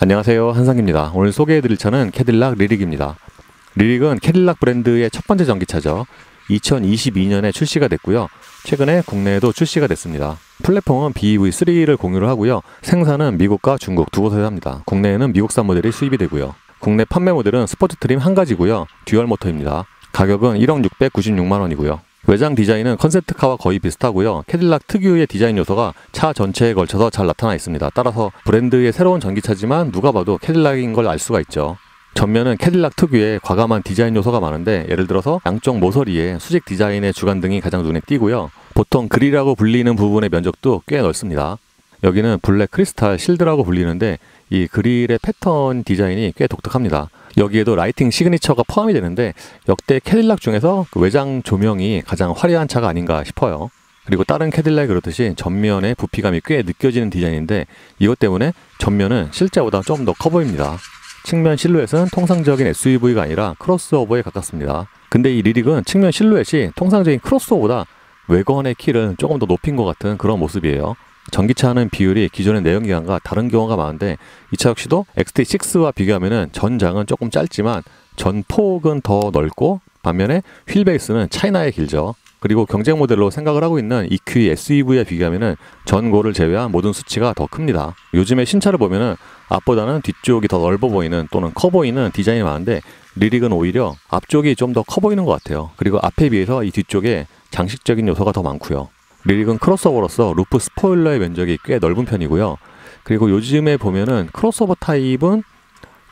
안녕하세요, 한상기입니다. 오늘 소개해드릴 차는 캐딜락 리릭입니다. 리릭은 캐딜락 브랜드의 첫 번째 전기차죠. 2022년에 출시가 됐고요. 최근에 국내에도 출시가 됐습니다. 플랫폼은 BEV3를 공유를 하고요. 생산은 미국과 중국 두 곳에서 합니다. 국내에는 미국산 모델이 수입이 되고요. 국내 판매 모델은 스포츠 트림 한 가지고요. 듀얼 모터입니다. 가격은 1억 696만 원이고요. 외장 디자인은 컨셉트카와 거의 비슷하고요. 캐딜락 특유의 디자인 요소가 차 전체에 걸쳐서 잘 나타나 있습니다. 따라서 브랜드의 새로운 전기차지만 누가 봐도 캐딜락인 걸 알 수가 있죠. 전면은 캐딜락 특유의 과감한 디자인 요소가 많은데, 예를 들어서 양쪽 모서리에 수직 디자인의 주간등이 가장 눈에 띄고요. 보통 그릴이라고 불리는 부분의 면적도 꽤 넓습니다. 여기는 블랙 크리스탈 실드라고 불리는데, 이 그릴의 패턴 디자인이 꽤 독특합니다. 여기에도 라이팅 시그니처가 포함이 되는데, 역대 캐딜락 중에서 그 외장 조명이 가장 화려한 차가 아닌가 싶어요. 그리고 다른 캐딜락이 그렇듯이 전면에 부피감이 꽤 느껴지는 디자인인데, 이것 때문에 전면은 실제보다 좀 더 커 보입니다. 측면 실루엣은 통상적인 SUV가 아니라 크로스오버에 가깝습니다. 근데 이 리릭은 측면 실루엣이 통상적인 크로스오버보다 외관의 키를 조금 더 높인 것 같은 그런 모습이에요. 전기차는 비율이 기존의 내연기관과 다른 경우가 많은데, 이 차 역시도 XT6와 비교하면 전장은 조금 짧지만 전폭은 더 넓고, 반면에 휠베이스는 차이나에 길죠. 그리고 경쟁 모델로 생각을 하고 있는 EQE SUV에 비교하면 전고를 제외한 모든 수치가 더 큽니다. 요즘에 신차를 보면은 앞보다는 뒤쪽이 더 넓어 보이는 또는 커 보이는 디자인이 많은데, 리릭은 오히려 앞쪽이 좀 더 커 보이는 것 같아요. 그리고 앞에 비해서 이 뒤쪽에 장식적인 요소가 더 많고요. 리릭은 크로스오버로서 루프 스포일러의 면적이 꽤 넓은 편이고요. 그리고 요즘에 보면은 크로스오버 타입은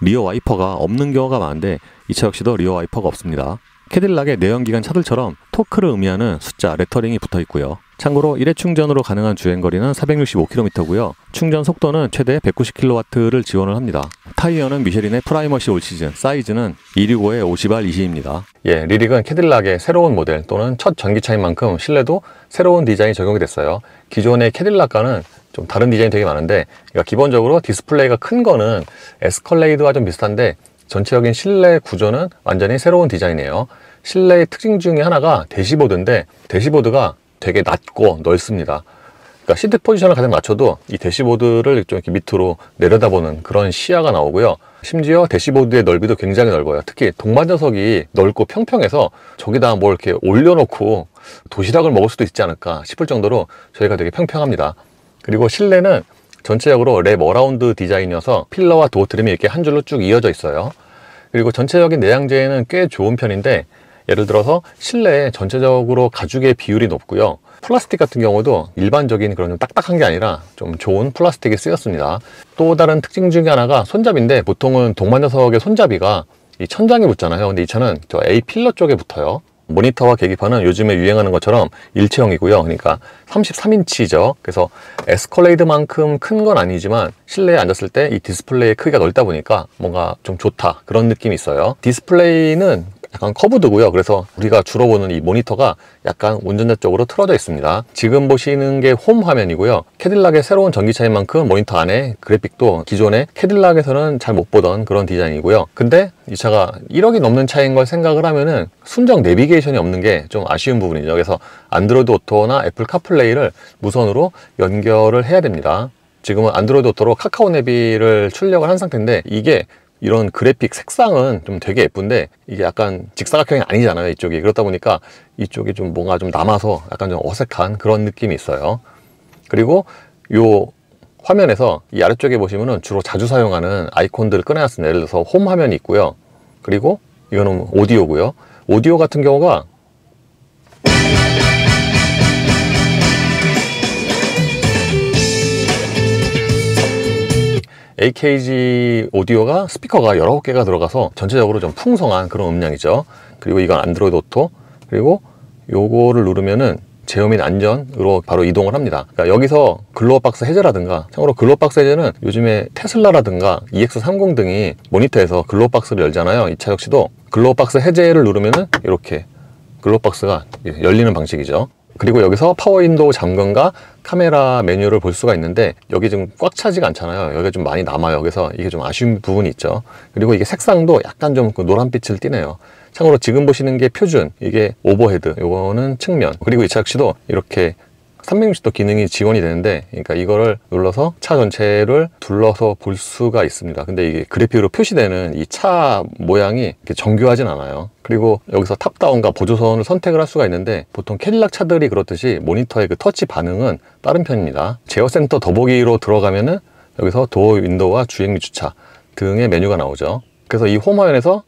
리어 와이퍼가 없는 경우가 많은데, 이 차 역시도 리어 와이퍼가 없습니다. 캐딜락의 내연기관 차들처럼 토크를 의미하는 숫자, 레터링이 붙어 있고요. 참고로 1회 충전으로 가능한 주행거리는 465km고요. 충전 속도는 최대 190kW를 지원을 합니다. 타이어는 미쉐린의 프라이머시 올 시즌, 사이즈는 265에 50R 20입니다. 리릭은 캐딜락의 새로운 모델 또는 첫 전기차인 만큼 실내도 새로운 디자인이 적용이 됐어요. 기존의 캐딜락과는 좀 다른 디자인이 되게 많은데, 그러니까 기본적으로 디스플레이가 큰 거는 에스컬레이드와 좀 비슷한데, 전체적인 실내 구조는 완전히 새로운 디자인이에요. 실내의 특징 중에 하나가 대시보드인데, 대시보드가 되게 낮고 넓습니다. 그러니까 시트 포지션을 가장 낮춰도 이 대시보드를 좀 이렇게 밑으로 내려다보는 그런 시야가 나오고요. 심지어 대시보드의 넓이도 굉장히 넓어요. 특히 동반자석이 넓고 평평해서 저기다 뭘 이렇게 올려놓고 도시락을 먹을 수도 있지 않을까 싶을 정도로 저희가 되게 평평합니다. 그리고 실내는 전체적으로 랩 어라운드 디자인이어서 필러와 도어 트림이 이렇게 한 줄로 쭉 이어져 있어요. 그리고 전체적인 내장재는 꽤 좋은 편인데, 예를 들어서 실내에 전체적으로 가죽의 비율이 높고요. 플라스틱 같은 경우도 일반적인 그런 좀 딱딱한 게 아니라 좀 좋은 플라스틱이 쓰였습니다. 또 다른 특징 중에 하나가 손잡이인데, 보통은 동반자석의 손잡이가 이 천장에 붙잖아요. 근데 이 차는 저 A 필러 쪽에 붙어요. 모니터와 계기판은 요즘에 유행하는 것처럼 일체형이고요. 그러니까 33인치죠. 그래서 에스컬레이드만큼 큰 건 아니지만 실내에 앉았을 때 이 디스플레이의 크기가 넓다 보니까 뭔가 좀 좋다, 그런 느낌이 있어요. 디스플레이는 약간 커브드고요. 그래서 우리가 주로 보는 이 모니터가 약간 운전자 쪽으로 틀어져 있습니다. 지금 보시는 게 홈 화면이고요. 캐딜락의 새로운 전기차인 만큼 모니터 안에 그래픽도 기존의 캐딜락에서는 잘 못 보던 그런 디자인이고요. 근데 이 차가 1억이 넘는 차인 걸 생각을 하면은 순정 내비게이션이 없는 게 좀 아쉬운 부분이죠. 그래서 안드로이드 오토나 애플 카플레이를 무선으로 연결을 해야 됩니다. 지금은 안드로이드 오토로 카카오 내비를 출력을 한 상태인데, 이게 이런 그래픽 색상은 좀 되게 예쁜데, 이게 약간 직사각형이 아니잖아요, 이쪽이. 그렇다 보니까 이쪽이 좀 뭔가 좀 남아서 약간 좀 어색한 그런 느낌이 있어요. 그리고 요 화면에서 이 아래쪽에 보시면은 주로 자주 사용하는 아이콘들을 꺼내놨습니다. 예를 들어서 홈 화면이 있고요. 그리고 이거는 오디오고요. 오디오 같은 경우가 AKG 오디오가 스피커가 19개가 들어가서 전체적으로 좀 풍성한 그런 음량이죠. 그리고 이건 안드로이드 오토, 그리고 요거를 누르면은 제어 및 안전으로 바로 이동을 합니다. 그러니까 여기서 글로우박스 해제라든가, 참고로 글로우박스 해제는 요즘에 테슬라라든가 EX30 등이 모니터에서 글로우박스를 열잖아요. 이 차 역시도 글로우박스 해제를 누르면은 이렇게 글로우박스가 열리는 방식이죠. 그리고 여기서 파워 윈도우 잠금과 카메라 메뉴를 볼 수가 있는데, 여기 좀 꽉 차지가 않잖아요. 여기가 좀 많이 남아요. 그래서 이게 좀 아쉬운 부분이 있죠. 그리고 이게 색상도 약간 좀 노란빛을 띠네요. 참고로 지금 보시는 게 표준, 이게 오버헤드, 요거는 측면. 그리고 이 차 역시도 이렇게 360도 기능이 지원이 되는데, 그러니까 이거를 눌러서 차 전체를 둘러서 볼 수가 있습니다. 근데 이게 그래픽으로 표시되는 이 차 모양이 이렇게 정교하진 않아요. 그리고 여기서 탑다운과 보조선을 선택을 할 수가 있는데, 보통 캐딜락 차들이 그렇듯이 모니터의 그 터치 반응은 빠른 편입니다. 제어센터 더보기로 들어가면은 여기서 도어 윈도우와 주행 및 주차 등의 메뉴가 나오죠. 그래서 이 홈 화면에서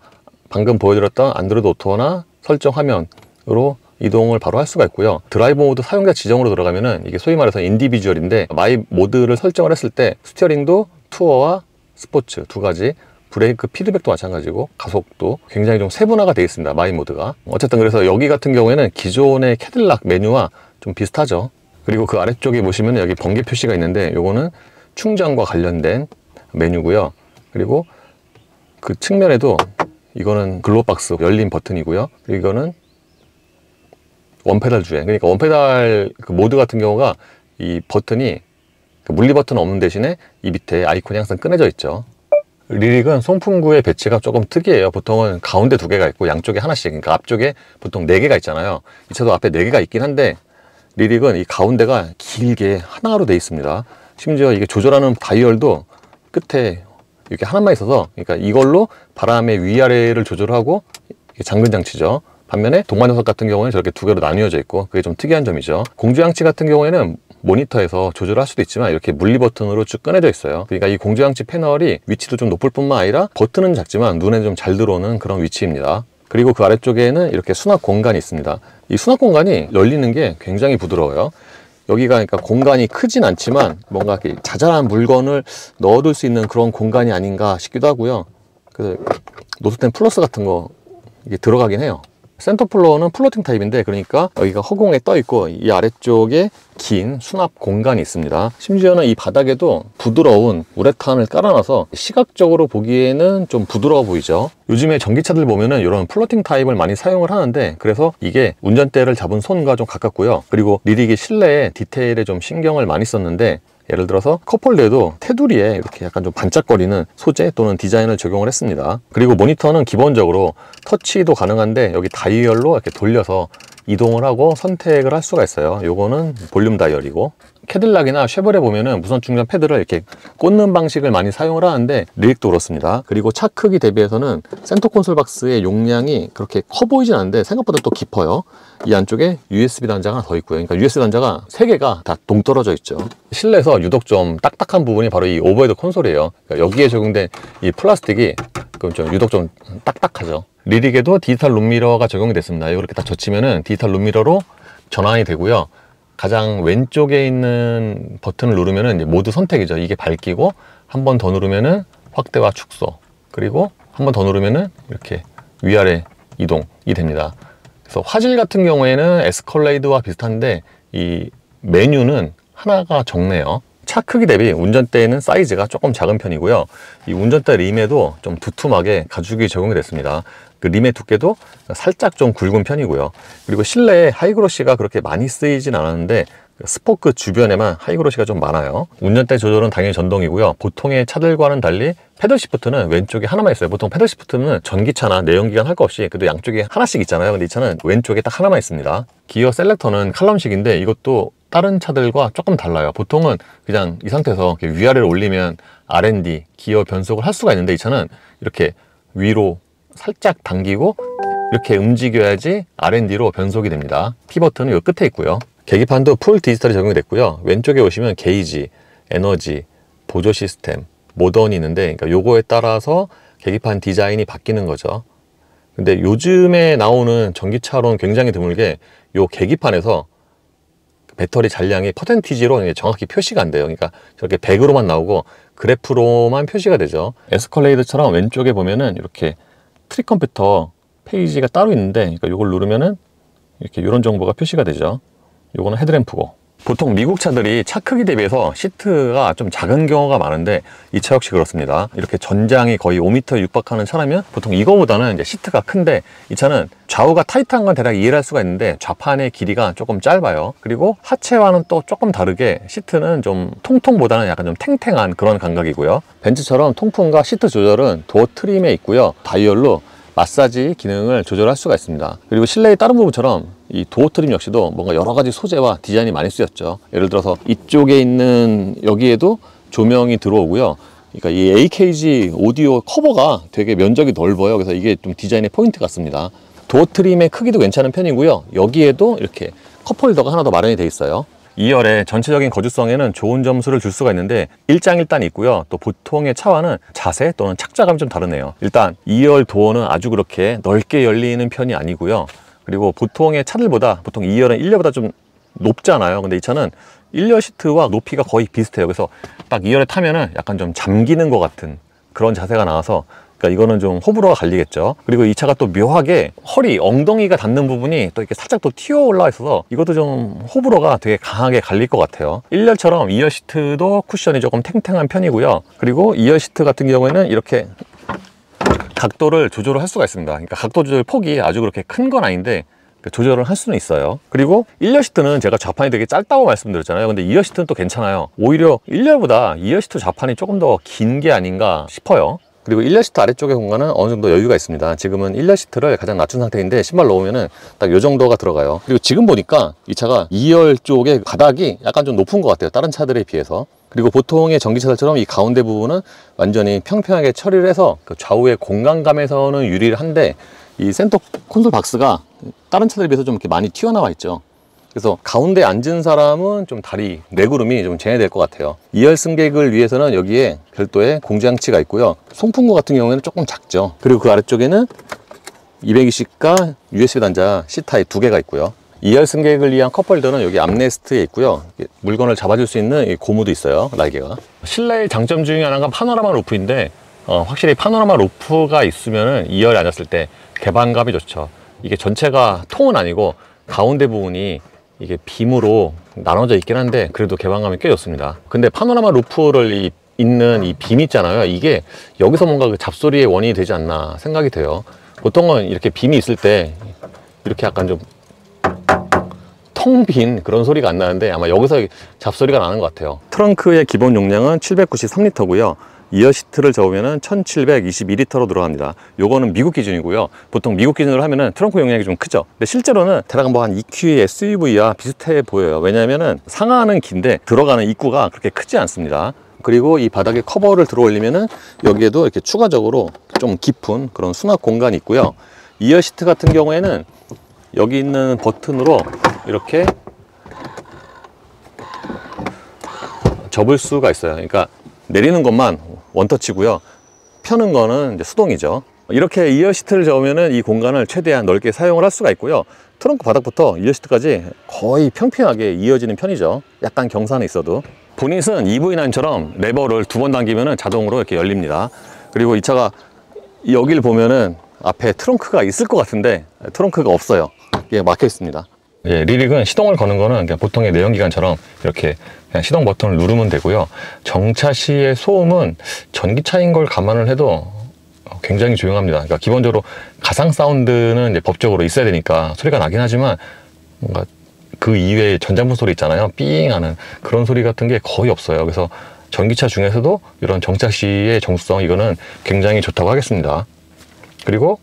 방금 보여드렸던 안드로이드 오토나 설정 화면으로 이동을 바로 할 수가 있고요. 드라이브 모드 사용자 지정으로 들어가면은 이게 소위 말해서 인디비주얼인데, 마이 모드를 설정을 했을 때 스티어링도 투어와 스포츠 두 가지, 브레이크 피드백도 마찬가지고 가속도 굉장히 좀 세분화가 되어 있습니다. 마이 모드가. 어쨌든 그래서 여기 같은 경우에는 기존의 캐딜락 메뉴와 좀 비슷하죠. 그리고 그 아래쪽에 보시면 여기 번개 표시가 있는데, 요거는 충전과 관련된 메뉴고요. 그리고 그 측면에도 이거는 글로박스 열린 버튼이고요. 그리고 이거는 원페달 주행. 그러니까 원페달 그 모드 같은 경우가 이 버튼이 물리 버튼 없는 대신에 이 밑에 아이콘이 항상 꺼내져 있죠. 리릭은 송풍구의 배치가 조금 특이해요. 보통은 가운데 2개가 있고 양쪽에 하나씩, 그러니까 앞쪽에 보통 4개가 있잖아요. 이 차도 앞에 4개가 있긴 한데, 리릭은 이 가운데가 길게 하나로 되어 있습니다. 심지어 이게 조절하는 다이얼도 끝에 이렇게 하나만 있어서, 그러니까 이걸로 바람의 위아래를 조절하고, 이게 잠근 장치죠. 반면에 동반 녀석 같은 경우는 저렇게 2개로 나뉘어져 있고, 그게 좀 특이한 점이죠. 공조장치 같은 경우에는 모니터에서 조절할 수도 있지만 이렇게 물리 버튼으로 쭉 꺼내져 있어요. 그러니까 이 공조장치 패널이 위치도 좀 높을 뿐만 아니라 버튼은 작지만 눈에 좀 잘 들어오는 그런 위치입니다. 그리고 그 아래쪽에는 이렇게 수납 공간이 있습니다. 이 수납 공간이 열리는 게 굉장히 부드러워요. 여기가 그러니까 공간이 크진 않지만 뭔가 이렇게 자잘한 물건을 넣어둘 수 있는 그런 공간이 아닌가 싶기도 하고요. 그 노스텐 플러스 같은 거 이게 들어가긴 해요. 센터 플로어는 플로팅 타입인데, 그러니까 여기가 허공에 떠 있고 이 아래쪽에 긴 수납 공간이 있습니다. 심지어는 이 바닥에도 부드러운 우레탄을 깔아놔서 시각적으로 보기에는 좀 부드러워 보이죠. 요즘에 전기차들 보면은 이런 플로팅 타입을 많이 사용을 하는데, 그래서 이게 운전대를 잡은 손과 좀 가깝고요. 그리고 리릭이 실내에 디테일에 좀 신경을 많이 썼는데, 예를 들어서 컵홀더에도 테두리에 이렇게 약간 좀 반짝거리는 소재 또는 디자인을 적용을 했습니다. 그리고 모니터는 기본적으로 터치도 가능한데, 여기 다이얼로 이렇게 돌려서 이동을 하고 선택을 할 수가 있어요. 요거는 볼륨 다이얼이고, 캐딜락이나 쉐보레 보면은 무선 충전 패드를 이렇게 꽂는 방식을 많이 사용을 하는데, 리릭도 그렇습니다. 그리고 차 크기 대비해서는 센터 콘솔 박스의 용량이 그렇게 커 보이진 않는데 생각보다 또 깊어요. 이 안쪽에 USB 단자가 하나 더 있고요. 그러니까 USB 단자가 3개가 다 동떨어져 있죠. 실내에서 유독 좀 딱딱한 부분이 바로 이 오버헤드 콘솔이에요. 그러니까 여기에 적용된 이 플라스틱이 좀 유독 좀 딱딱하죠. 리릭에도 디지털 룸미러가 적용이 됐습니다. 이렇게 딱 젖히면은 디지털 룸미러로 전환이 되고요. 가장 왼쪽에 있는 버튼을 누르면은 이제 모드 선택이죠. 이게 밝히고, 한 번 더 누르면은 확대와 축소, 그리고 한 번 더 누르면은 이렇게 위아래 이동이 됩니다. 그래서 화질 같은 경우에는 에스컬레이드와 비슷한데 이 메뉴는 하나가 적네요. 차 크기 대비 운전대에는 사이즈가 조금 작은 편이고요. 이 운전대 림에도 좀 두툼하게 가죽이 적용이 됐습니다. 그 림의 두께도 살짝 좀 굵은 편이고요. 그리고 실내에 하이그로시가 그렇게 많이 쓰이진 않았는데, 스포크 주변에만 하이그로시가 좀 많아요. 운전대 조절은 당연히 전동이고요. 보통의 차들과는 달리 패들 시프트는 왼쪽에 하나만 있어요. 보통 패들 시프트는 전기차나 내연기관 할 거 없이 그래도 양쪽에 하나씩 있잖아요. 근데 이 차는 왼쪽에 딱 하나만 있습니다. 기어 셀렉터는 칼럼식인데, 이것도 다른 차들과 조금 달라요. 보통은 그냥 이 상태에서 위아래를 올리면 R&D, 기어 변속을 할 수가 있는데, 이 차는 이렇게 위로 살짝 당기고 이렇게 움직여야지 R&D로 변속이 됩니다. T버튼은 이 끝에 있고요. 계기판도 풀 디지털이 적용이 됐고요. 왼쪽에 오시면 게이지, 에너지, 보조 시스템, 모던이 있는데, 그러니까 요거에 따라서 계기판 디자인이 바뀌는 거죠. 근데 요즘에 나오는 전기차로는 굉장히 드물게 요 계기판에서 배터리 잔량이 퍼센티지로 정확히 표시가 안 돼요. 그러니까 저렇게 100으로만 나오고 그래프로만 표시가 되죠. 에스컬레이드처럼 왼쪽에 보면은 이렇게 트릭 컴퓨터 페이지가 따로 있는데, 그러니까 이걸 누르면은 이렇게 이런 정보가 표시가 되죠. 요거는 헤드램프고, 보통 미국 차들이 차 크기 대비해서 시트가 좀 작은 경우가 많은데 이 차 역시 그렇습니다. 이렇게 전장이 거의 5m 육박하는 차라면 보통 이거보다는 이제 시트가 큰데, 이 차는 좌우가 타이트한 건 대략 이해를 할 수가 있는데 좌판의 길이가 조금 짧아요. 그리고 하체와는 또 조금 다르게 시트는 좀 통통보다는 약간 좀 탱탱한 그런 감각이고요. 벤츠처럼 통풍과 시트 조절은 도어 트림에 있고요. 다이얼로 마사지 기능을 조절할 수가 있습니다. 그리고 실내의 다른 부분처럼 이 도어 트림 역시도 뭔가 여러 가지 소재와 디자인이 많이 쓰였죠. 예를 들어서 이쪽에 있는 여기에도 조명이 들어오고요. 그러니까 이 AKG 오디오 커버가 되게 면적이 넓어요. 그래서 이게 좀 디자인의 포인트 같습니다. 도어 트림의 크기도 괜찮은 편이고요. 여기에도 이렇게 컵홀더가 하나 더 마련이 되어 있어요. 2열의 전체적인 거주성에는 좋은 점수를 줄 수가 있는데 일장일단이 있고요. 또 보통의 차와는 자세 또는 착자감이 좀 다르네요. 일단 2열 도어는 아주 그렇게 넓게 열리는 편이 아니고요. 그리고 보통의 차들보다 보통 2열은 1열보다 좀 높잖아요. 근데 이 차는 1열 시트와 높이가 거의 비슷해요. 그래서 딱 2열에 타면은 약간 좀 잠기는 것 같은 그런 자세가 나와서, 그러니까 이거는 좀 호불호가 갈리겠죠. 그리고 이 차가 또 묘하게 허리, 엉덩이가 닿는 부분이 또 이렇게 살짝 또 튀어 올라와 있어서 이것도 좀 호불호가 되게 강하게 갈릴 것 같아요. 1열처럼 2열 시트도 쿠션이 조금 탱탱한 편이고요. 그리고 2열 시트 같은 경우에는 이렇게 각도를 조절을 할 수가 있습니다. 그러니까 각도 조절 폭이 아주 그렇게 큰 건 아닌데 조절을 할 수는 있어요. 그리고 1열 시트는 제가 좌판이 되게 짧다고 말씀드렸잖아요. 근데 2열 시트는 또 괜찮아요. 오히려 1열보다 2열 시트 좌판이 조금 더 긴 게 아닌가 싶어요. 그리고 1열 시트 아래쪽의 공간은 어느 정도 여유가 있습니다. 지금은 1열 시트를 가장 낮춘 상태인데 신발 넣으면은 딱 이 정도가 들어가요. 그리고 지금 보니까 이 차가 2열 쪽의 바닥이 약간 좀 높은 것 같아요. 다른 차들에 비해서. 그리고 보통의 전기차들처럼 이 가운데 부분은 완전히 평평하게 처리를 해서 그 좌우의 공간감에서는 유리를 한데, 이 센터 콘솔 박스가 다른 차들에 비해서 좀 이렇게 많이 튀어나와 있죠. 그래서 가운데 앉은 사람은 좀 다리, 레그룸이 좀 제한될 것 같아요. 2열 승객을 위해서는 여기에 별도의 공조장치가 있고요. 송풍구 같은 경우에는 조금 작죠. 그리고 그 아래쪽에는 220과 USB 단자 C타입 2개가 있고요. 2열 승객을 위한 컵홀더는 여기 암레스트에 있고요. 물건을 잡아줄 수 있는 고무도 있어요, 날개가. 실내의 장점 중에 하나가 파노라마 루프인데, 확실히 파노라마 루프가 있으면 2열에 앉았을 때 개방감이 좋죠. 이게 전체가 통은 아니고 가운데 부분이 이게 빔으로 나눠져 있긴 한데 그래도 개방감이 꽤 좋습니다. 근데 파노라마 루프를 있는 이 빔 있잖아요. 이게 여기서 뭔가 그 잡소리의 원인이 되지 않나 생각이 돼요. 보통은 이렇게 빔이 있을 때 이렇게 약간 좀 텅 빈 그런 소리가 안 나는데 아마 여기서 잡소리가 나는 것 같아요. 트렁크의 기본 용량은 793리터고요. 2열 시트를 접으면 1722리터로 들어갑니다. 요거는 미국 기준이고요. 보통 미국 기준으로 하면은 트렁크 용량이 좀 크죠. 근데 실제로는 대략 뭐 한 EQ의 SUV와 비슷해 보여요. 왜냐면은 상하는 긴데 들어가는 입구가 그렇게 크지 않습니다. 그리고 이 바닥에 커버를 들어 올리면은 여기에도 이렇게 추가적으로 좀 깊은 그런 수납 공간이 있고요. 2열 시트 같은 경우에는 여기 있는 버튼으로 이렇게 접을 수가 있어요. 그러니까 내리는 것만 원터치고요. 펴는 거는 이제 수동이죠. 이렇게 2열 시트를 접으면 이 공간을 최대한 넓게 사용을 할 수가 있고요. 트렁크 바닥부터 2열 시트까지 거의 평평하게 이어지는 편이죠. 약간 경사는 있어도. 보닛은 EV9처럼 레버를 2번 당기면 자동으로 이렇게 열립니다. 그리고 이 차가 여기를 보면은 앞에 트렁크가 있을 것 같은데 트렁크가 없어요. 이게 막혀 있습니다. 예, 리릭은 시동을 거는 거는 그냥 보통의 내연기관처럼 이렇게 그냥 시동 버튼을 누르면 되고요. 정차 시의 소음은 전기차인 걸 감안을 해도 굉장히 조용합니다. 그러니까 기본적으로 가상 사운드는 이제 법적으로 있어야 되니까 소리가 나긴 하지만 뭔가 그 이외의 전자문 소리 있잖아요. 삥 하는 그런 소리 같은 게 거의 없어요. 그래서 전기차 중에서도 이런 정차 시의 정수성 이거는 굉장히 좋다고 하겠습니다. 그리고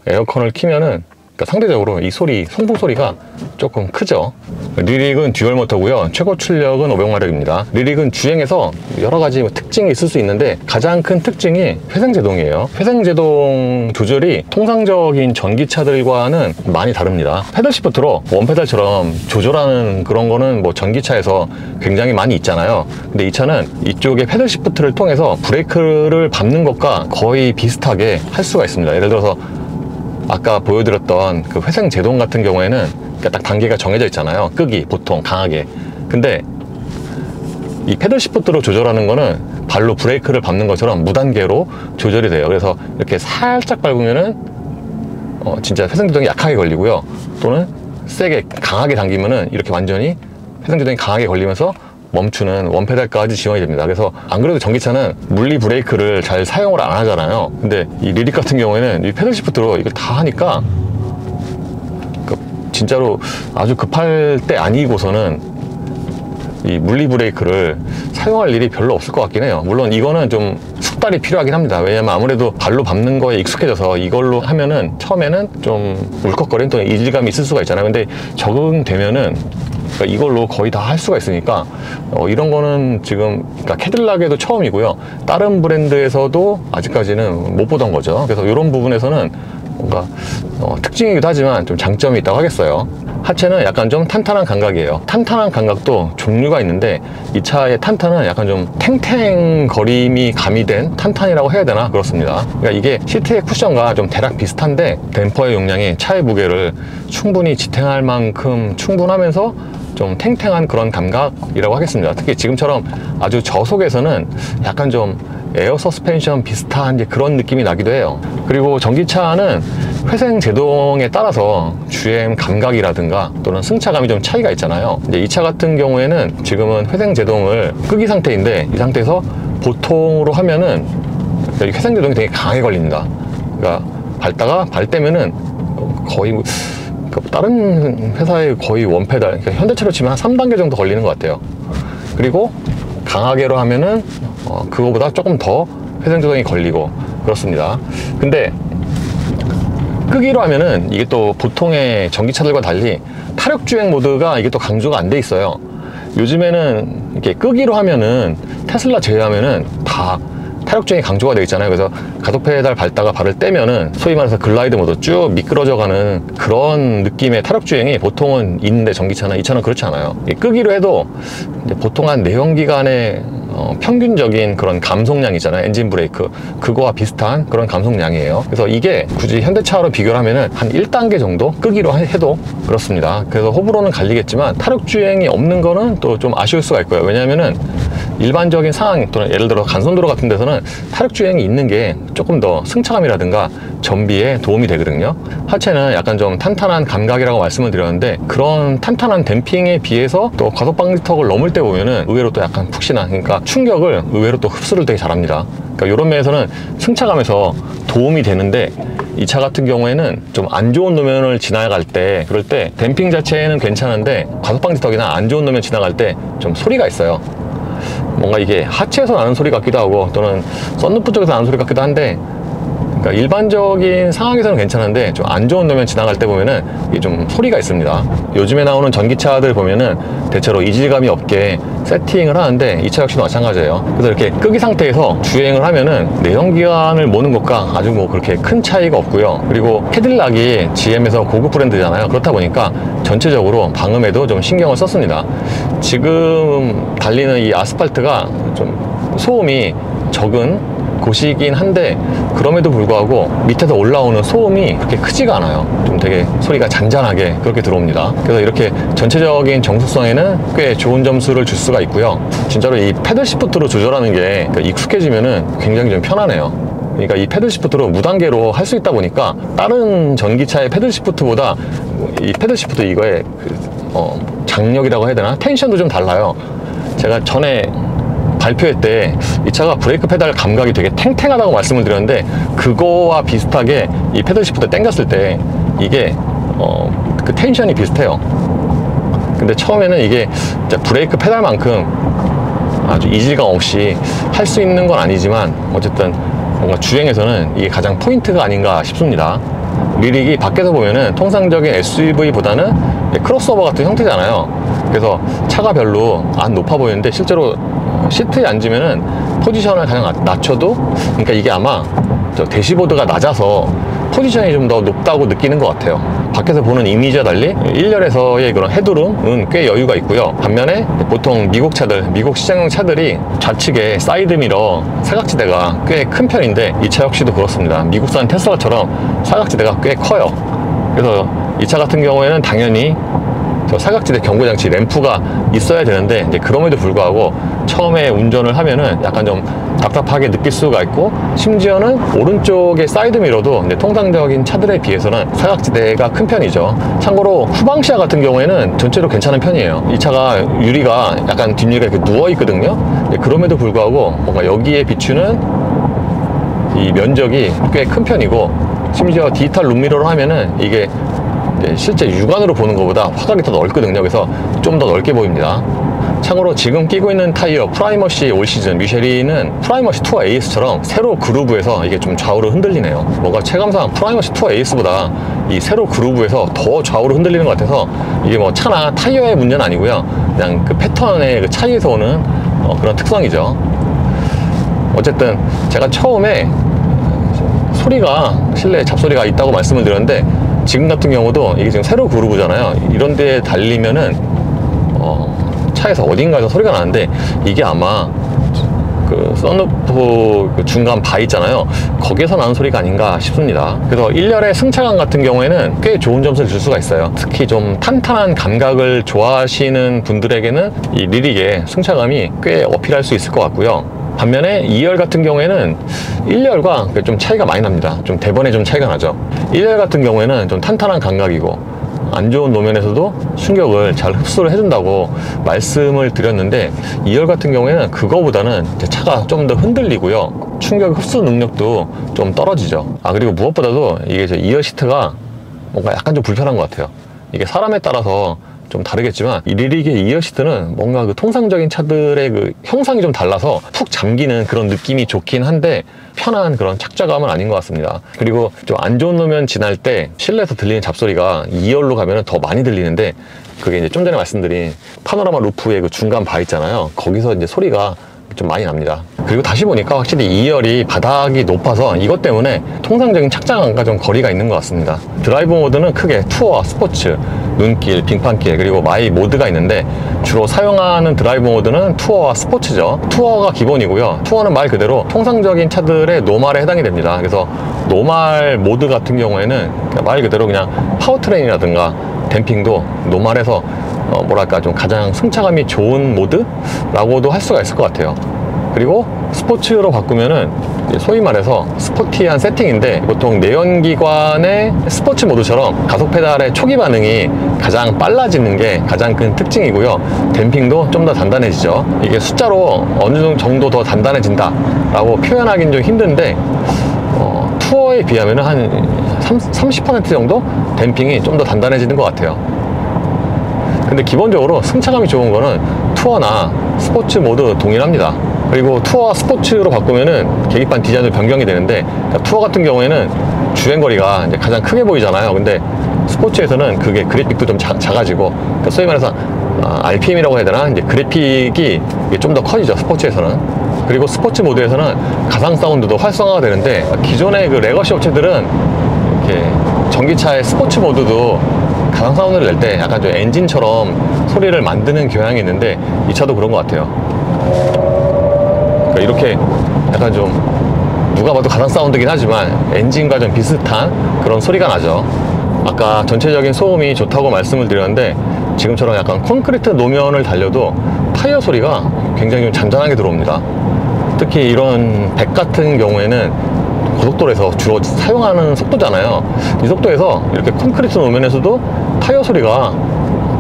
에어컨을 키면은 그러니까 상대적으로 이 소리, 송풍 소리가 조금 크죠. 리릭은 듀얼 모터고요. 최고 출력은 500마력입니다. 리릭은 주행에서 여러 가지 특징이 있을 수 있는데 가장 큰 특징이 회생제동이에요. 회생제동 조절이 통상적인 전기차들과는 많이 다릅니다. 패들 시프트로 원페달처럼 조절하는 그런 거는 뭐 전기차에서 굉장히 많이 있잖아요. 근데 이 차는 이쪽에 패들 시프트를 통해서 브레이크를 밟는 것과 거의 비슷하게 할 수가 있습니다. 예를 들어서 아까 보여드렸던 그 회생 제동 같은 경우에는 딱 단계가 정해져 있잖아요. 끄기, 보통, 강하게. 근데 이 패들 시프트로 조절하는 거는 발로 브레이크를 밟는 것처럼 무단계로 조절이 돼요. 그래서 이렇게 살짝 밟으면은 진짜 회생 제동이 약하게 걸리고요. 또는 세게, 강하게 당기면은 이렇게 완전히 회생 제동이 강하게 걸리면서 멈추는 원페달까지 지원이 됩니다. 그래서 안 그래도 전기차는 물리 브레이크를 잘 사용을 안 하잖아요. 근데 이 리릭 같은 경우에는 이 패들 시프트로 이걸 다 하니까 진짜로 아주 급할 때 아니고서는 이 물리 브레이크를 사용할 일이 별로 없을 것 같긴 해요. 물론 이거는 좀 달이 필요하긴 합니다. 왜냐면 아무래도 발로 밟는 거에 익숙해져서 이걸로 하면은 처음에는 좀 울컥거리는 또 이질감이 있을 수가 있잖아요. 근데 적응되면은 그러니까 이걸로 거의 다 할 수가 있으니까 이런 거는 지금 그러니까 캐딜락에도 처음이고요. 다른 브랜드에서도 아직까지는 못 보던 거죠. 그래서 이런 부분에서는 뭔가 특징이기도 하지만 좀 장점이 있다고 하겠어요. 하체는 약간 좀 탄탄한 감각이에요. 탄탄한 감각도 종류가 있는데 이 차의 탄탄은 약간 좀 탱탱거림이 가미된 탄탄이라고 해야 되나 그렇습니다. 그러니까 이게 시트의 쿠션과 좀 대략 비슷한데 댐퍼의 용량이 차의 무게를 충분히 지탱할 만큼 충분하면서 좀 탱탱한 그런 감각이라고 하겠습니다. 특히 지금처럼 아주 저속에서는 약간 좀 에어 서스펜션 비슷한 그런 느낌이 나기도 해요. 그리고 전기차는 회생 제동에 따라서 주행 감각이라든가 또는 승차감이 좀 차이가 있잖아요. 이제 이 차 같은 경우에는 지금은 회생 제동을 끄기 상태인데 이 상태에서 보통으로 하면은 회생 제동이 되게 강하게 걸립니다. 그러니까 밟다가 발 떼면은 거의 다른 회사의 거의 원페달, 그러니까 현대차로 치면 한 3단계 정도 걸리는 것 같아요. 그리고 강하게로 하면은 그거보다 조금 더 회생 제동이 걸리고 그렇습니다. 근데 끄기로 하면은 이게 또 보통의 전기차들과 달리 타력 주행 모드가 이게 또 강조가 안 돼 있어요. 요즘에는 이렇게 끄기로 하면은 테슬라 제외하면은 다 타력 주행이 강조가 되어 있잖아요. 그래서 가속 페달 밟다가 발을 떼면은 소위 말해서 글라이드 모드 쭉 미끄러져 가는 그런 느낌의 타력 주행이 보통은 있는데 전기차는 이 차는 그렇지 않아요. 끄기로 해도 이제 보통 한 내연기관의 평균적인 그런 감속량이잖아요. 엔진 브레이크 그거와 비슷한 그런 감속량이에요. 그래서 이게 굳이 현대차로 비교를 하면은 한 1단계 정도 끄기로 해도 그렇습니다. 그래서 호불호는 갈리겠지만 타력 주행이 없는 거는 또 좀 아쉬울 수가 있고요. 왜냐면은 일반적인 상황 또는 예를 들어 간선도로 같은 데서는 타력 주행이 있는 게 조금 더 승차감이라든가 전비에 도움이 되거든요. 하체는 약간 좀 탄탄한 감각이라고 말씀을 드렸는데 그런 탄탄한 댐핑에 비해서 또 과속 방지턱을 넘을 때 보면은 의외로 또 약간 푹신한, 그러니까 충격을 의외로 또 흡수를 되게 잘합니다. 그러니까 이런 면에서는 승차감에서 도움이 되는데 이 차 같은 경우에는 좀 안 좋은 노면을 지나갈 때 그럴 때 댐핑 자체는 괜찮은데 과속 방지턱이나 안 좋은 노면 지나갈 때 좀 소리가 있어요. 뭔가 이게 하체에서 나는 소리 같기도 하고 또는 썬루프 쪽에서 나는 소리 같기도 한데, 그러니까 일반적인 상황에서는 괜찮은데 좀 안 좋은 노면 지나갈 때 보면은 이게 좀 소리가 있습니다. 요즘에 나오는 전기차들 보면은 대체로 이질감이 없게 세팅을 하는데 이 차 역시도 마찬가지예요. 그래서 이렇게 끄기 상태에서 주행을 하면은 내연기관을 모는 것과 아주 뭐 그렇게 큰 차이가 없고요. 그리고 캐딜락이 GM에서 고급 브랜드잖아요. 그렇다 보니까 전체적으로 방음에도 좀 신경을 썼습니다. 지금 달리는 이 아스팔트가 좀 소음이 적은 곳이긴 한데 그럼에도 불구하고 밑에서 올라오는 소음이 그렇게 크지가 않아요. 좀 되게 소리가 잔잔하게 그렇게 들어옵니다. 그래서 이렇게 전체적인 정숙성에는 꽤 좋은 점수를 줄 수가 있고요. 진짜로 이 패들 시프트로 조절하는 게 익숙해지면은 굉장히 좀 편하네요. 그러니까 이 패들 시프트로 무단계로 할 수 있다 보니까 다른 전기차의 패들 시프트보다 이 패들 시프트 이거의 장력이라고 해야 되나? 텐션도 좀 달라요. 제가 전에 발표회 때 이 차가 브레이크 페달 감각이 되게 탱탱하다고 말씀을 드렸는데 그거와 비슷하게 이 패들 시프트 당겼을 때 이게 그 텐션이 비슷해요. 근데 처음에는 이게 진짜 브레이크 페달만큼 아주 이질감 없이 할 수 있는 건 아니지만 어쨌든 뭔가 주행에서는 이게 가장 포인트가 아닌가 싶습니다. 리릭이 밖에서 보면은 통상적인 SUV보다는 크로스오버 같은 형태잖아요. 그래서 차가 별로 안 높아 보이는데 실제로 시트에 앉으면은 포지션을 가장 낮춰도, 그러니까 이게 아마 대시보드가 낮아서 포지션이 좀 더 높다고 느끼는 것 같아요. 밖에서 보는 이미지와 달리 1열에서의 그런 헤드룸은 꽤 여유가 있고요. 반면에 보통 미국 차들, 미국 시장용 차들이 좌측에 사이드미러 사각지대가 꽤 큰 편인데 이 차 역시도 그렇습니다. 미국산 테슬라처럼 사각지대가 꽤 커요. 그래서 이 차 같은 경우에는 당연히 저 사각지대 경고장치 램프가 있어야 되는데 이제 그럼에도 불구하고 처음에 운전을 하면은 약간 좀 답답하게 느낄 수가 있고, 심지어는 오른쪽의 사이드미러도 이제 통상적인 차들에 비해서는 사각지대가 큰 편이죠. 참고로 후방시야 같은 경우에는 전체로 괜찮은 편이에요. 이 차가 유리가 약간 뒷유리가 이렇게 누워 있거든요. 그럼에도 불구하고 뭔가 여기에 비추는 이 면적이 꽤 큰 편이고, 심지어 디지털 룸미러로 하면은 이게 실제 육안으로 보는 것보다 화각이 더 넓거든요. 그래서 좀 더 넓게 보입니다. 참고로 지금 끼고 있는 타이어 프라이머시 올 시즌 미쉐린은 프라이머시 투어 에이스처럼 세로 그루브에서 이게 좀 좌우로 흔들리네요. 뭔가 체감상 프라이머시 투어 에이스보다 이 세로 그루브에서 더 좌우로 흔들리는 것 같아서 이게 뭐 차나 타이어의 문제는 아니고요. 그냥 그 패턴의 그 차이에서 오는 그런 특성이죠. 어쨌든 제가 처음에 소리가 실내 잡소리가 있다고 말씀을 드렸는데 지금 같은 경우도 이게 지금 세로 그루브잖아요. 이런 데 달리면은 차에서 어딘가에서 소리가 나는데 이게 아마 그 썬루프 그 중간 바 있잖아요. 거기에서 나는 소리가 아닌가 싶습니다. 그래서 1열의 승차감 같은 경우에는 꽤 좋은 점수를 줄 수가 있어요. 특히 좀 탄탄한 감각을 좋아하시는 분들에게는 이 리릭의 승차감이 꽤 어필할 수 있을 것 같고요. 반면에 2열 같은 경우에는 1열과 좀 차이가 많이 납니다. 좀 대번에 좀 차이가 나죠. 1열 같은 경우에는 좀 탄탄한 감각이고 안 좋은 노면에서도 충격을 잘 흡수를 해준다고 말씀을 드렸는데 2열 같은 경우에는 그거보다는 차가 좀 더 흔들리고요. 충격 흡수 능력도 좀 떨어지죠. 그리고 무엇보다도 이게 2열 시트가 뭔가 약간 좀 불편한 것 같아요. 이게 사람에 따라서 좀 다르겠지만 이 리릭의 2열 시트는 뭔가 그 통상적인 차들의 그 형상이 좀 달라서 푹 잠기는 그런 느낌이 좋긴 한데 편한 그런 착좌감은 아닌 것 같습니다. 그리고 좀 안 좋은 노면 지날 때 실내에서 들리는 잡소리가 2열로 가면 더 많이 들리는데 그게 이제 좀 전에 말씀드린 파노라마 루프의 그 중간 바 있잖아요. 거기서 이제 소리가 좀 많이 납니다. 그리고 다시 보니까 확실히 2열이 바닥이 높아서 이것 때문에 통상적인 착장감과 좀 거리가 있는 것 같습니다. 드라이브 모드는 크게 투어와 스포츠, 눈길, 빙판길, 그리고 마이 모드가 있는데 주로 사용하는 드라이브 모드는 투어와 스포츠죠. 투어가 기본이고요. 투어는 말 그대로 통상적인 차들의 노멀에 해당이 됩니다. 그래서 노멀 모드 같은 경우에는 말 그대로 그냥 파워트레인이라든가 댐핑도 노멀에서 뭐랄까 좀 가장 승차감이 좋은 모드라고도 할 수가 있을 것 같아요. 그리고 스포츠로 바꾸면은 소위 말해서 스포티한 세팅인데 보통 내연기관의 스포츠 모드처럼 가속 페달의 초기 반응이 가장 빨라지는 게 가장 큰 특징이고요. 댐핑도 좀 더 단단해지죠. 이게 숫자로 어느 정도 더 단단해진다 라고 표현하기는 좀 힘든데 투어에 비하면 한 30% 정도 댐핑이 좀 더 단단해지는 것 같아요. 근데 기본적으로 승차감이 좋은 거는 투어나 스포츠 모두 동일합니다. 그리고 투어와 스포츠로 바꾸면은 계기판 디자인도 변경이 되는데 그러니까 투어 같은 경우에는 주행거리가 이제 가장 크게 보이잖아요. 근데 스포츠에서는 그게 그래픽도 좀 작아지고 그러니까 소위 말해서 RPM이라고 해야 되나? 이제 그래픽이 좀 더 커지죠. 스포츠에서는. 그리고 스포츠 모드에서는 가상 사운드도 활성화가 되는데 기존의 그 레거시 업체들은 이렇게 전기차의 스포츠 모드도 가상 사운드를 낼 때 약간 좀 엔진처럼 소리를 만드는 경향이 있는데 이 차도 그런 것 같아요. 그러니까 이렇게 약간 좀 누가 봐도 가상 사운드긴 하지만 엔진과 좀 비슷한 그런 소리가 나죠. 아까 전체적인 소음이 좋다고 말씀을 드렸는데 지금처럼 약간 콘크리트 노면을 달려도 타이어 소리가 굉장히 좀 잔잔하게 들어옵니다. 특히 이런 100 같은 경우에는 고속도로에서 주로 사용하는 속도잖아요. 이 속도에서 이렇게 콘크리트 노면에서도 타이어 소리가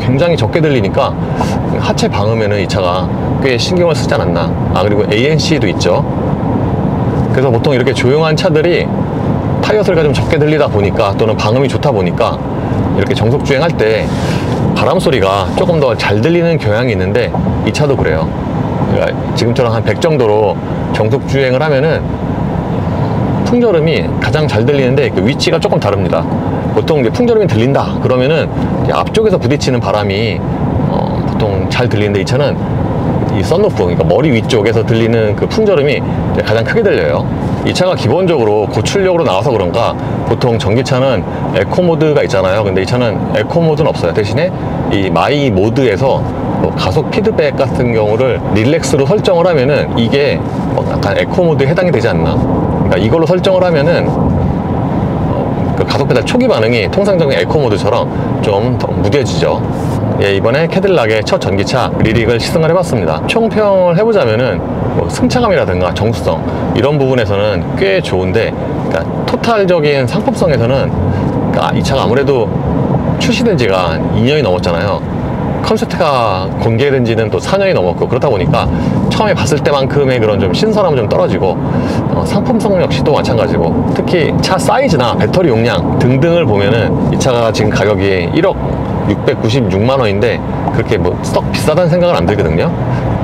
굉장히 적게 들리니까 하체 방음에는 이 차가 꽤 신경을 쓰지 않았나. 그리고 ANC도 있죠. 그래서 보통 이렇게 조용한 차들이 타이어 소리가 좀 적게 들리다 보니까 또는 방음이 좋다 보니까 이렇게 정속 주행할 때 바람 소리가 조금 더 잘 들리는 경향이 있는데 이 차도 그래요. 그러니까 지금처럼 한 100 정도로 정속 주행을 하면은 풍절음이 가장 잘 들리는데 그 위치가 조금 다릅니다. 보통 이제 풍절음이 들린다 그러면은 앞쪽에서 부딪히는 바람이 보통 잘 들리는데 이 차는 이 썬루프, 그러니까 머리 위쪽에서 들리는 그 풍절음이 가장 크게 들려요. 이 차가 기본적으로 고출력으로 나와서 그런가 보통 전기차는 에코 모드가 있잖아요. 근데 이 차는 에코 모드는 없어요. 대신에 이 마이 모드에서 가속 피드백 같은 경우를 릴렉스로 설정을 하면은 이게 약간 에코 모드에 해당이 되지 않나. 그러니까 이걸로 설정을 하면은 그 가속 페달 초기 반응이 통상적인 에코 모드처럼 좀 더 무뎌지죠. 이번에 캐딜락의 첫 전기차 리릭을 시승을 해봤습니다. 총평을 해보자면은 승차감이라든가 정수성 이런 부분에서는 꽤 좋은데 그러니까 토탈적인 상품성에서는 그러니까 이 차가 아무래도 출시된 지가 2년이 넘었잖아요. 컨셉트가 공개된 지는 또 4년이 넘었고 그렇다 보니까 처음에 봤을 때만큼의 그런 좀 신선함은 좀 떨어지고 상품성 역시도 마찬가지고 특히 차 사이즈나 배터리 용량 등등을 보면은 이 차가 지금 가격이 1억 696만 원인데 그렇게 뭐 썩 비싸다는 생각은 안 들거든요.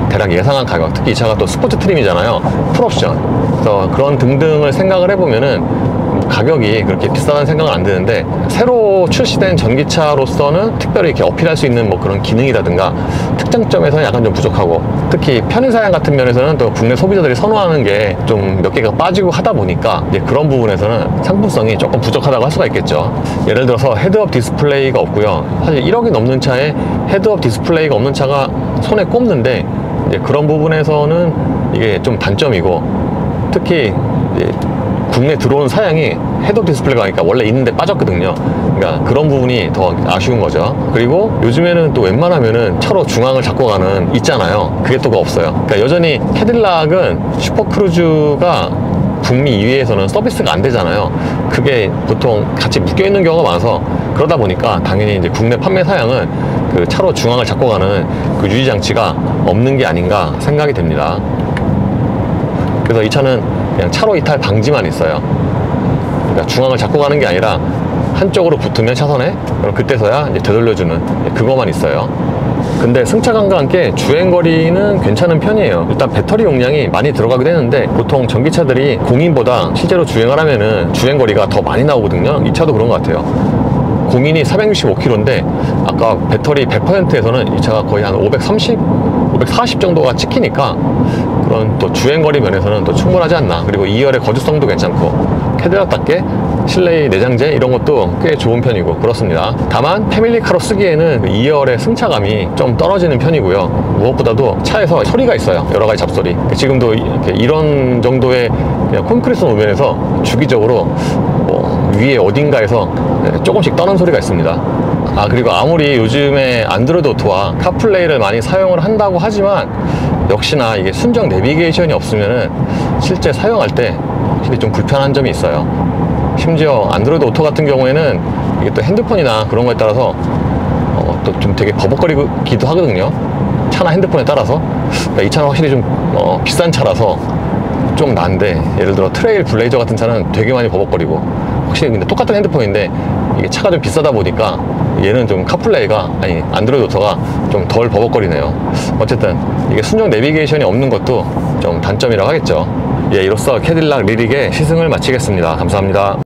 대략 예상한 가격, 특히 이 차가 또 스포츠 트림이잖아요. 풀옵션. 그래서 그런 등등을 생각을 해보면은 가격이 그렇게 비싸다는 생각은 안 드는데, 새로 출시된 전기차로서는 특별히 이렇게 어필할 수 있는 뭐 그런 기능이라든가 특장점에서는 약간 좀 부족하고, 특히 편의사양 같은 면에서는 또 국내 소비자들이 선호하는 게 좀 몇 개가 빠지고 하다 보니까 이제 그런 부분에서는 상품성이 조금 부족하다고 할 수가 있겠죠. 예를 들어서 헤드업 디스플레이가 없고요. 사실 1억이 넘는 차에 헤드업 디스플레이가 없는 차가 손에 꼽는데, 이제 그런 부분에서는 이게 좀 단점이고, 특히 이제 국내 들어온 사양이 헤드업 디스플레이가 아니까 원래 있는데 빠졌거든요. 그러니까 그런 부분이 더 아쉬운 거죠. 그리고 요즘에는 또 웬만하면은 차로 중앙을 잡고 가는 있잖아요. 그게 또 없어요. 그러니까 여전히 캐딜락은 슈퍼크루즈가 북미 이외에서는 서비스가 안 되잖아요. 그게 보통 같이 묶여 있는 경우가 많아서, 그러다 보니까 당연히 이제 국내 판매 사양은 그 차로 중앙을 잡고 가는 그 유지 장치가 없는 게 아닌가 생각이 됩니다. 그래서 이 차는 그냥 차로 이탈 방지만 있어요. 그러니까 중앙을 잡고 가는 게 아니라 한쪽으로 붙으면 차선에, 그럼 그때서야 이제 되돌려주는 그거만 있어요. 근데 승차감과 함께 주행거리는 괜찮은 편이에요. 일단 배터리 용량이 많이 들어가긴 했는데, 보통 전기차들이 공인보다 실제로 주행을 하면은 주행거리가 더 많이 나오거든요. 이 차도 그런 것 같아요. 공인이 465km인데 아까 배터리 100%에서는 이 차가 거의 한 530, 540 정도가 찍히니까 그런 또 주행거리 면에서는 또 충분하지 않나. 그리고 2열의 거주성도 괜찮고 캐딜락답게 실내 내장재 이런 것도 꽤 좋은 편이고 그렇습니다. 다만 패밀리카로 쓰기에는 2열의 승차감이 좀 떨어지는 편이고요. 무엇보다도 차에서 소리가 있어요. 여러 가지 잡소리. 지금도 이런 정도의 그냥 콘크리트 노면에서 주기적으로 뭐 위에 어딘가에서 조금씩 떠는 소리가 있습니다. 그리고 아무리 요즘에 안드로이드 오토와 카플레이를 많이 사용을 한다고 하지만, 역시나 이게 순정 내비게이션이 없으면은 실제 사용할 때 확실히 좀 불편한 점이 있어요. 심지어 안드로이드 오토 같은 경우에는 이게 또 핸드폰이나 그런 거에 따라서 또 좀 되게 버벅거리기도 하거든요. 차나 핸드폰에 따라서. 그러니까 이 차는 확실히 좀 비싼 차라서 좀 난데, 예를 들어 트레일 블레이저 같은 차는 되게 많이 버벅거리고, 확실히 근데 똑같은 핸드폰인데 이게 차가 좀 비싸다 보니까 얘는 좀 카플레이가, 아니 안드로이드 오토가 좀 덜 버벅거리네요. 어쨌든 이게 순정 내비게이션이 없는 것도 좀 단점이라고 하겠죠. 예, 이로써 캐딜락 리릭의 시승을 마치겠습니다. 감사합니다.